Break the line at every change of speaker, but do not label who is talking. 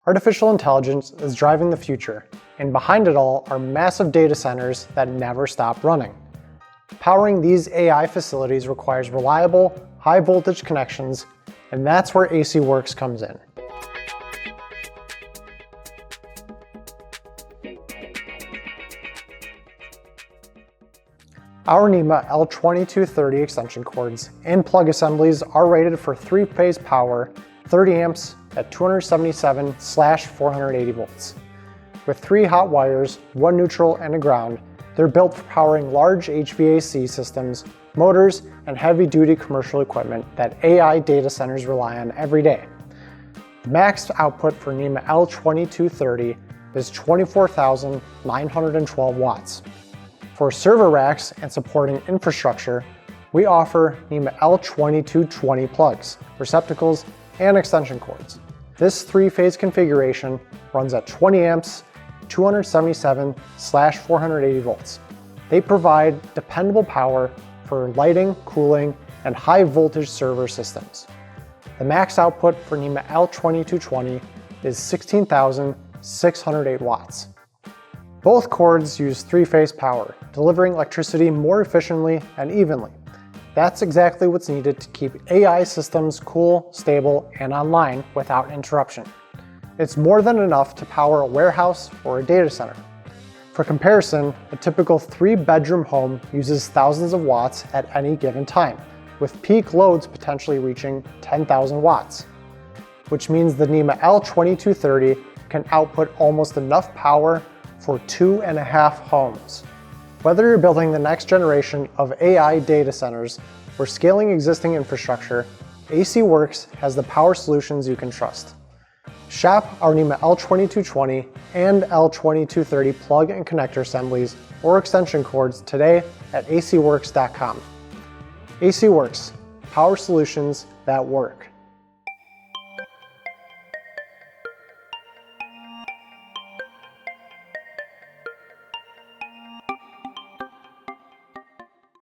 Artificial intelligence is driving the future, and behind it all are massive data centers that never stop running. Powering these AI facilities requires reliable, high-voltage connections, and that's where ACWORKS comes in. Our NEMA L22-30 extension cords and plug assemblies are rated for 3-phase power, 30 amps at 277/480 volts. With 3 hot wires, 1 neutral, and a ground, they're built for powering large HVAC systems, motors, and heavy-duty commercial equipment that AI data centers rely on every day. The max output for NEMA L22-30 is 24,912 watts. For server racks and supporting infrastructure, we offer NEMA L22-20 plugs, receptacles, and extension cords. This 3-phase configuration runs at 20 amps, 277/480 volts. They provide dependable power for lighting, cooling, and high-voltage server systems. The max output for NEMA L22-20 is 16,608 watts. Both cords use 3-phase power, delivering electricity more efficiently and evenly. That's exactly what's needed to keep AI systems cool, stable, and online without interruption. It's more than enough to power a warehouse or a data center. For comparison, a typical 3-bedroom home uses thousands of watts at any given time, with peak loads potentially reaching 10,000 watts, which means the NEMA L22-30 can output almost enough power for 2.5 homes. Whether you're building the next generation of AI data centers or scaling existing infrastructure, ACWORKS has the power solutions you can trust. Shop our NEMA L22-20 and L22-30 plug and connector assemblies or extension cords today at acworks.com. ACWORKS, power solutions that work.